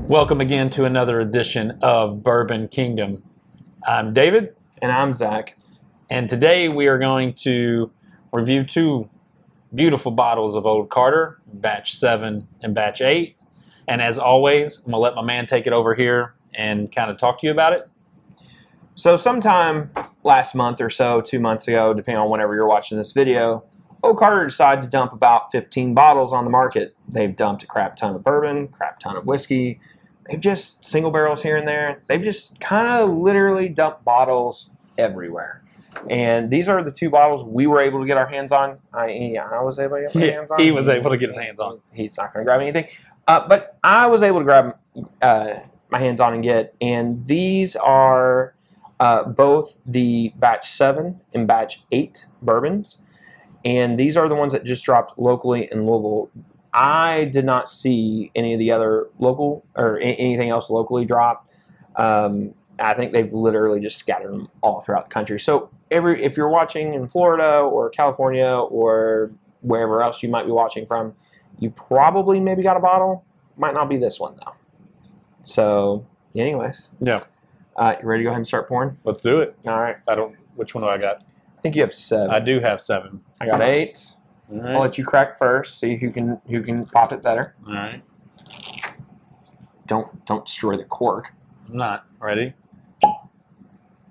Welcome again to another edition of Bourbon Kingdom. I'm David. And I'm Zach. And today we are going to review two beautiful bottles of Old Carter, Batch 7 and Batch 8. And as always, I'm going to let my man take it over here and kind of talk to you about it. So sometime last month or so, 2 months ago, depending on whenever you're watching this video, Old Carter decided to dump about 15 bottles on the market. They've dumped a crap ton of bourbon, crap ton of whiskey. They've just single barrels here and there. They've just kind of literally dumped bottles everywhere. And these are the two bottles we were able to get our hands on. I was able to get my hands on. He was able to get his hands on. He's not going to grab anything. But I was able to grab my hands on and get. And these are both the Batch 7 and Batch 8 bourbons. And these are the ones that just dropped locally in Louisville. I did not see any of the other local or anything else locally drop. I think they've literally just scattered them all throughout the country. So if you're watching in Florida or California or wherever else you might be watching from, you probably maybe got a bottle. Might not be this one though. So anyways. Yeah. You ready to go ahead and start pouring? Let's do it. All right. Which one do I got? I think you have 7. I do have 7. I got 8. All right. I'll let you crack first, see who can pop it better. All right. Don't destroy the cork. I'm not ready.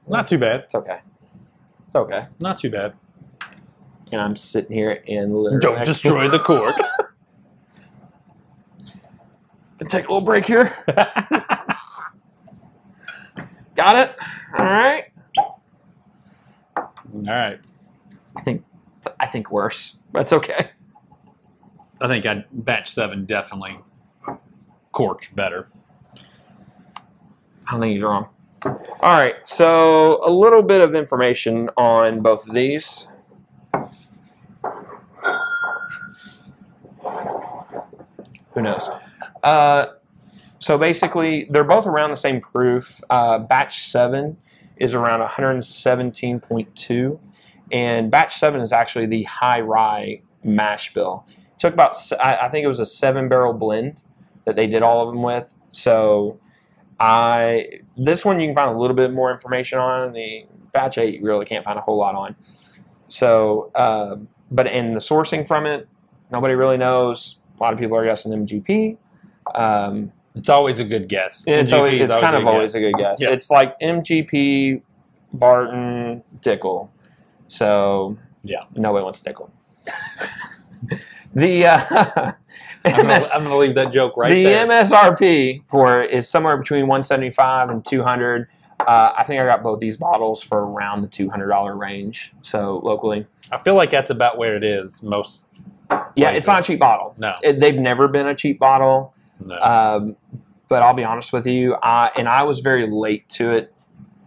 Not too bad. It's okay. It's okay. Not too bad. And I'm sitting here and literally Don't destroy the cork. Gonna take a little break here. Got it. All right. All right. I think worse. That's okay. I think Batch 7 definitely corked better. I don't think you're wrong. All right. So a little bit of information on both of these. Who knows? So basically, they're both around the same proof. Batch 7 is around 117.2, and Batch 7 is actually the high rye mash bill. It took about, I think it was a 7-barrel blend that they did all of them with. So this one you can find a little bit more information on. The Batch 8 you really can't find a whole lot on. So, but in the sourcing from it, nobody really knows. A lot of people are guessing MGP. It's always a good guess. It's kind of always a good guess. Yeah. It's like MGP, Barton, Dickel. So yeah, nobody wants Dickel. The I'm going to leave that joke right there. The MSRP for it is somewhere between $175 and $200. I think I got both these bottles for around the $200 range. So locally, I feel like that's about where it is most. Yeah, it's not a cheap bottle. No, they've never been a cheap bottle. No. But I'll be honest with you, I was very late to it.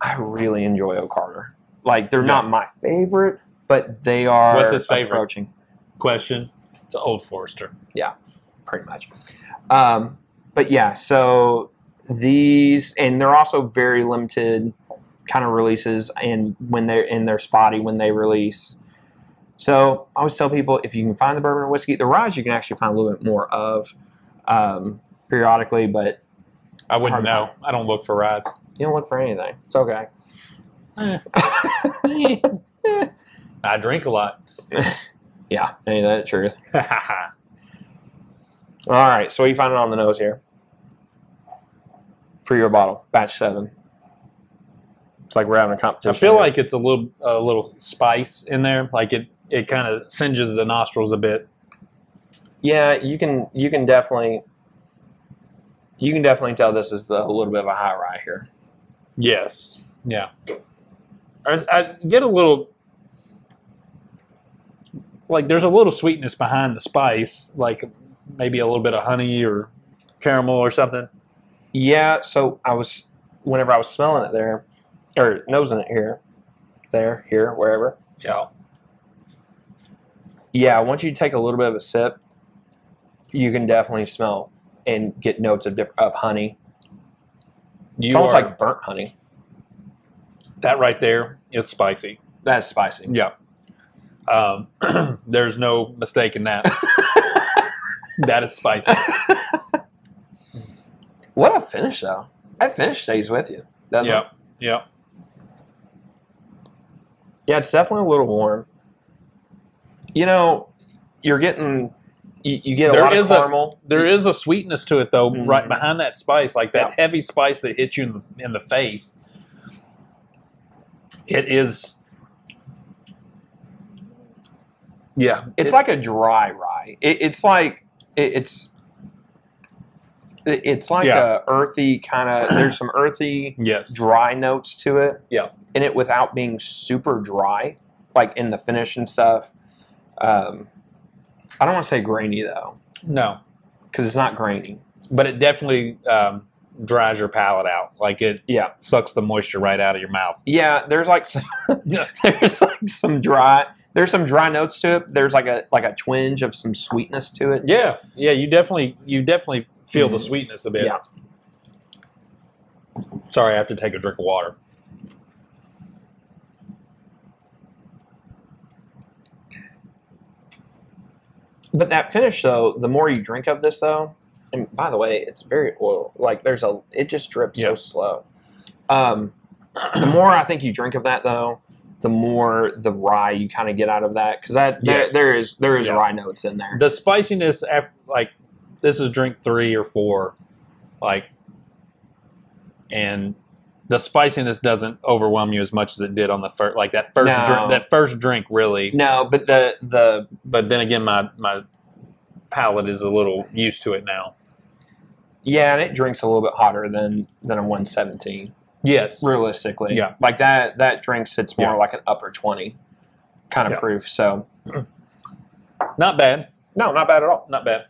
I really enjoy Old Carter. Like, they're not my favorite, but they are. What's his favorite? Approaching. Question. It's an Old Forester. Yeah, pretty much. But yeah, so these, and they're also very limited kind of releases, and when they're spotty when they release. So I always tell people, if you can find the bourbon and whiskey, the rye you can actually find a little bit more of periodically, but I wouldn't know. I don't look for rides. You don't look for anything. It's okay. I drink a lot. Yeah, ain't that the truth? All right, so what are you finding on the nose here? For your bottle, Batch 7. It's like we're having a competition. I feel here. like it's a little spice in there. Like it kind of singes the nostrils a bit. Yeah, you can definitely tell this is a little bit of a high rye here. Yes. Yeah. I get a little, like there's a little sweetness behind the spice, like maybe a little bit of honey or caramel or something. Yeah, so whenever I was smelling it there, or nosing it here, wherever. Yeah. Yeah, once you take a little bit of a sip, you can definitely smell and get notes of honey. It's almost like burnt honey. That right there is spicy. That's spicy. Yeah. There's no mistake in that. That is spicy. What a finish, though. That finish stays with you, doesn't it? Yep. Yep. Yeah, it's definitely a little warm. You know, you're getting you get a There lot of is a- caramel. There is a sweetness to it, though, Mhm. right behind that spice, like that Yeah. heavy spice that hits you in the face. It is. Yeah, It's like a dry rye. It's like it's like Yeah. a earthy kind of. There's some earthy, yes, dry notes to it. Yeah. In it without being super dry, like in the finish and stuff. I don't want to say grainy though, no, because it's not grainy. but it definitely dries your palate out. Like it Yeah, sucks the moisture right out of your mouth. yeah. There's like some, there's like some dry. There's some dry notes to it. There's like a twinge of some sweetness to it. Yeah, yeah. You definitely feel the Mhm. sweetness a bit. Yeah. Sorry, I have to take a drink of water. But that finish though, the more you drink of this though, and by the way, it's very oil. Like it just drips so Yeah. slow. The more I think you drink of that though, the more the rye you kind of get out of that, because Yes. there is Yeah. rye notes in there. The spiciness, like this is drink 3 or 4, like, and the spiciness doesn't overwhelm you as much as it did on the first. Like that first No. drink, that first drink really. No, but the But then again, my palate is a little used to it now. yeah, and it drinks a little bit hotter than a 117. Yes. Realistically, Yeah. like that drink sits more Yeah. like an upper 20 kind of Yeah. proof. So Not bad. no, not bad at all. Not bad.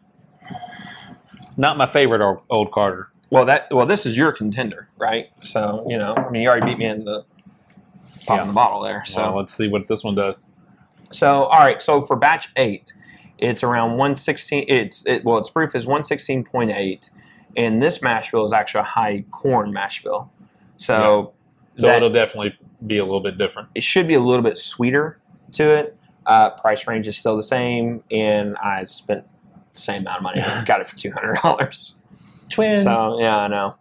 Not my favorite Old Carter. Well, this is your contender, right? So you already beat me in the popping the bottle there. So So let's see what this one does. So all right, so for batch 8, it's around 116. Its proof is 116.8, and this mash bill is actually a high corn mash bill. So So that- it'll definitely be a little bit different. it should be a little bit sweeter to it. Price range is still the same, and I spent the same amount of money. Got it for $200. Twins. So yeah, I know.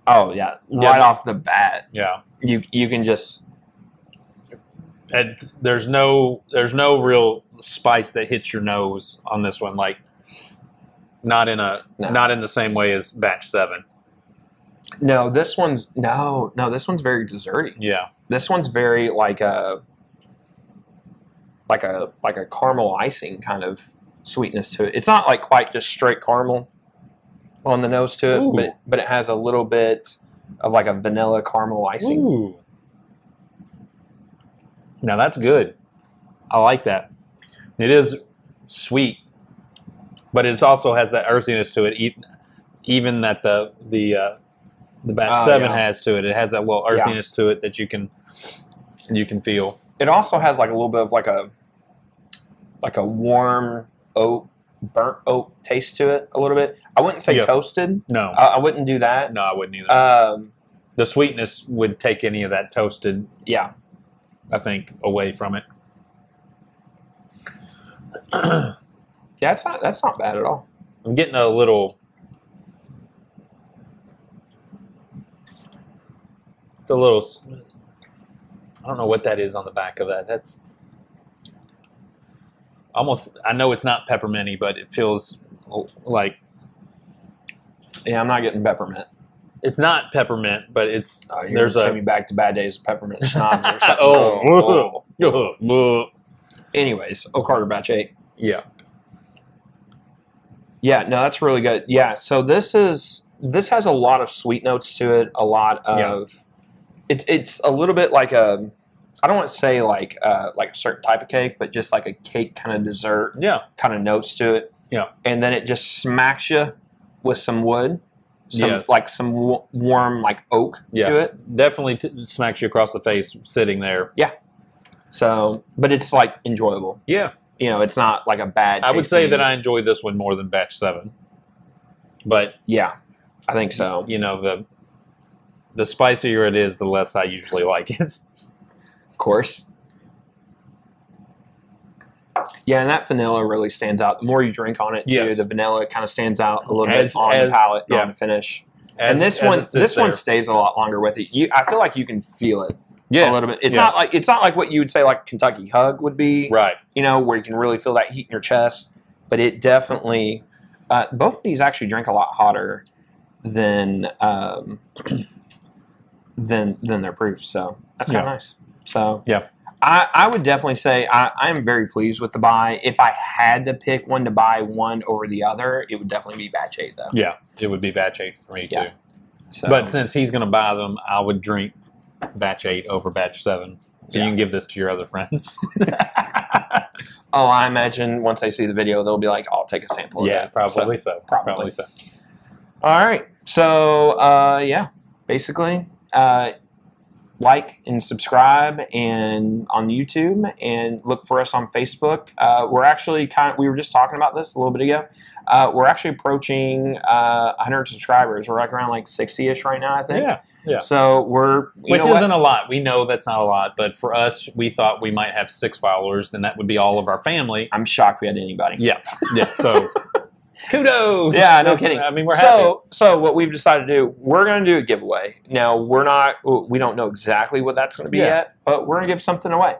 Oh yeah, Yeah, right no. off the bat, Yeah. you can just And there's no real spice that hits your nose on this one. Like not in the same way as batch 7. this one's very desserty. Yeah. This one's very like a caramel icing kind of sweetness to it. It's not like quite just straight caramel on the nose to it, Ooh. but it has a little bit of like a vanilla caramel icing. Ooh. Now that's good. I like that. It is sweet, but it also has that earthiness to it. Even that the batch 7 yeah. has to it. It has that little earthiness to it that you can feel. It also has like a little bit of like a warm burnt oak taste to it a little bit. I wouldn't say Yeah. toasted. No, I wouldn't do that. no, I wouldn't either. The sweetness would take any of that toasted, Yeah. I think, away from it. Yeah, that's not bad at all. I'm getting a little. The little. I don't know what that is on the back of that. That's almost. I know it's not pepperminty, but it feels like Yeah, I'm not getting peppermint. it's not peppermint, but it's You're there's gonna a. take me back to bad days of peppermint schnapps or something. Oh. Anyways, Oak Carter batch 8. Yeah. Yeah, no, that's really good. Yeah, so this has a lot of sweet notes to it. A lot of it's a little bit like a, I don't want to say like a certain type of cake, but just like a cake kind of dessert Yeah. kind of notes to it. Yeah. And then it just smacks you with some wood, Yes. some warm like oak Yeah. to it. Definitely smacks you across the face sitting there. So, but it's like enjoyable. Yeah. It's not like a bad. I would say tasting- that I enjoyed this one more than batch 7. But Yeah, I think so. the spicier it is, the less I usually like it. Of course. Yeah, and that vanilla really stands out. The more you drink on it, too, Yes. the vanilla kind of stands out a little bit As- on the palate, yeah. on the finish. As- and this as one, it sits there. stays a lot longer with it. I feel like you can feel it Yeah. a little bit. It's Yeah. not like what you would say like a Kentucky Hug would be, Right. you know, where you can really feel that heat in your chest. But it definitely, both of these actually drink a lot hotter than than their proof. So that's kind of Yeah. nice. So Yeah. I would definitely say I'm very pleased with the buy. If I had to pick one to buy one over the other, it would definitely be Batch 8 though. Yeah. It would be batch 8 for me Yeah. too. So, But since he's going to buy them, I would drink batch 8 over batch 7. So Yeah. you can give this to your other friends. oh, I imagine once they see the video, they'll be like, "I'll take a sample." Yeah, of it. probably So, so. probably. Probably so. all right. So yeah, basically, like and subscribe and on YouTube and look for us on Facebook. We're actually we were just talking about this a little bit ago. We're actually approaching 100 subscribers. We're like around like 60-ish right now, I think. Yeah. Yeah. So we're Which isn't a lot. We know that's not a lot, but for us, we thought we might have 6 followers, then that would be all of our family. I'm shocked we had anybody. Yeah. Yeah. So kudos. Yeah, no kidding. I mean, we're happy. So what we've decided to do, we're going to do a giveaway. Now, we don't know exactly what that's going to be Yeah. yet, but we're going to give something away.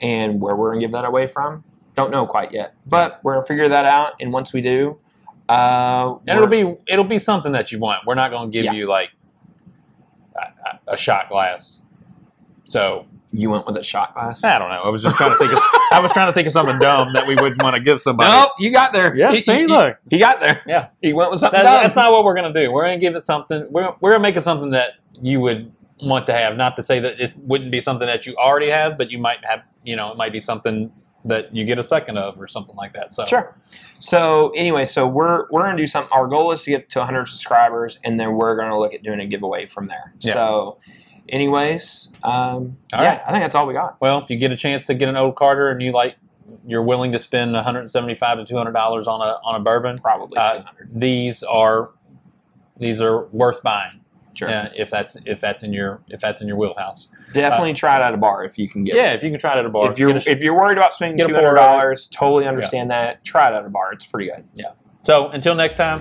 And where we're going to give that away from, don't know quite yet. But we're going to figure that out, and once we do, And it'll be something that you want. We're not going to give you like a shot glass. So you went with a shot glass. I don't know. I was just trying to think. I was trying to think of something dumb that we wouldn't want to give somebody. Nope, you got there. Yeah, see, look. He got there. Yeah. He went with something That's dumb. not what we're going to do. We're going to give it something. We're going to make it something that you would want to have. Not to say that it wouldn't be something that you already have, but you might have. You know, it might be something that you get a second of or something like that. So Sure. So anyway, we're going to do something. Our goal is to get to 100 subscribers, and then we're going to look at doing a giveaway from there. Yeah. So anyways, right. I think that's all we got. Well, if you get a chance to get an old Carter and you're willing to spend $175 to $200 on a bourbon, Probably 200. these are worth buying. Sure. If that's in your wheelhouse. Definitely try it at a bar if you can get Yeah, it. if you can try it at a bar. If you're worried about spending get a pour $200, totally understand that. Try it at a bar. It's pretty good. So until next time.